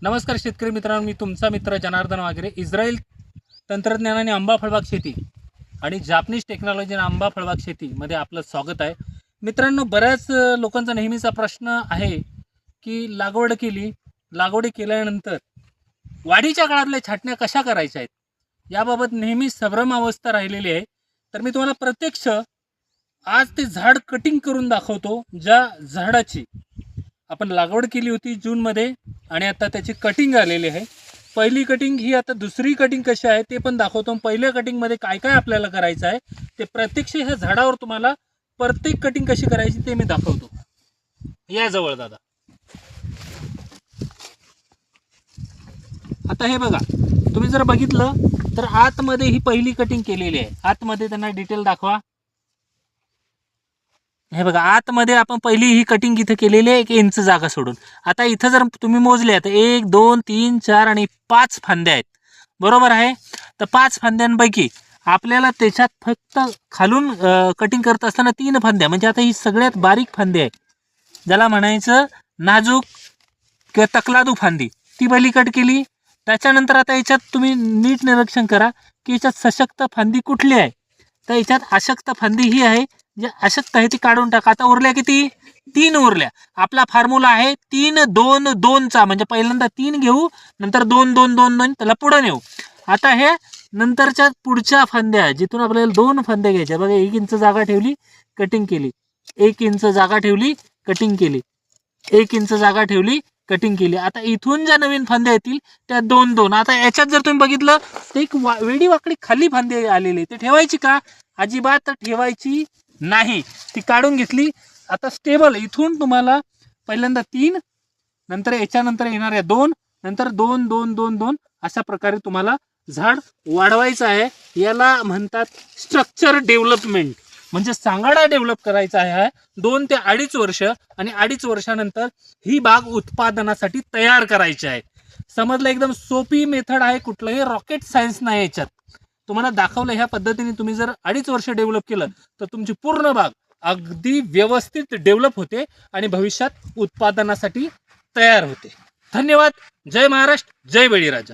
नमस्कार शेतकरी मित्रांनो, मी तुमचा मित्र जनार्दन वागरे. इस्रायल तंत्रज्ञानाने आंबा फळबाग शेती आणि जापनीज टेक्नॉलॉजीने आंबा फळबाग शेतीमध्ये आपलं स्वागत आहे. मित्रांनो, बऱ्याच लोकांचा नेहमीचा प्रश्न आहे की लागवडी केल्यानंतर वाढीच्या काळातल्या छाटण्या कशा करायच्या आहेत, याबाबत नेहमी संभ्रम अवस्था राहिलेली आहे. तर मी तुम्हाला प्रत्यक्ष आज ते झाड कटिंग करून दाखवतो. ज्या झाडाची आपण लागवड केली होती जूनमध्ये आणि आता त्याची कटिंग आलेली आहे. पहिली कटिंग ही, आता दुसरी कटिंग कशी आहे ते पण दाखवतो. पहिल्या कटिंगमध्ये काय काय आपल्याला करायचं आहे ते प्रत्यक्ष ह्या झाडावर तुम्हाला प्रत्येक कटिंग कशी करायची ते मी दाखवतो. या जवळ दादा. आता हे बघा, तुम्ही जर बघितलं तर आतमध्ये ही पहिली कटिंग केलेली आहे. आतमध्ये त्यांना डिटेल दाखवा. हे बघा, आतमध्ये आपण पहिली ही कटिंग इथे केलेली आहे 1 इंच जागा सोडून. आता इथं जर तुम्ही मोजले तर 1 2 3 4 आणि 5 फांद्या आहेत, बरोबर आहे. तर 5 फांद्यांपैकी आपल्याला त्याच्यात फक्त खालून कटिंग करत असताना 3 फांद्या, म्हणजे आता ही सगळ्यात बारीक फांदी आहे, ज्याला म्हणायचं नाजूक किंवा तकलादू फांदी, ती पहिली कट केली. त्याच्यानंतर आता याच्यात तुम्ही नीट निरीक्षण करा की याच्यात सशक्त फांदी कुठली आहे. तर याच्यात अशक्त फांदी ही आहे, जे अशक्त आहे ती काढून टाका. आता उरल्या किती? 3 उरल्या. आपला फॉर्म्युला आहे 3 2 2 चा, म्हणजे पहिल्यांदा 3 घेऊ, नंतर 2 2 2 2 त्याला पुढे नेऊ. आता हे नंतरच्या पुढच्या फांद्या, जिथून आपल्याला 2 फांद्या घ्यायच्या, बघा 1 इंच जागा ठेवली, कटिंग केली, 1 इंच जागा ठेवली, कटिंग केली, 1 इंच जागा ठेवली, कटिंग केली. आता इथून ज्या नवीन फांद्या येतील त्या 2 2. आता याच्यात जर तुम्ही बघितलं तर एक वेडी वाकडी खाली फांदी आलेली, ते ठेवायची का? अजिबात ठेवायची नाही, ती काढून घेतली. आता स्टेबल इथून तुम्हाला पहिल्यांदा 3, नंतर याच्यानंतर येणाऱ्या 2, नंतर 2 2 2 2 अशा प्रकारे तुम्हाला झाड वाढवायचं आहे. याला म्हणतात स्ट्रक्चर डेव्हलपमेंट, म्हणजे सांगाडा डेव्हलप करायचा आहे 2 ते 2.5 वर्ष, आणि 2.5 वर्षानंतर ही बाग उत्पादनासाठी तयार करायची आहे. समजलं? एकदम सोपी मेथड आहे, कुठलंही रॉकेट सायन्स नाही याच्यात. तुम्हाला दाखवलं ह्या पद्धतीने तुम्ही जर 2.5 वर्ष डेव्हलप केलं तर तुमची पूर्ण बाग अगदी व्यवस्थित डेव्हलप होते आणि भविष्यात उत्पादनासाठी तयार होते. धन्यवाद. जय महाराष्ट्र, जय बळीराजा.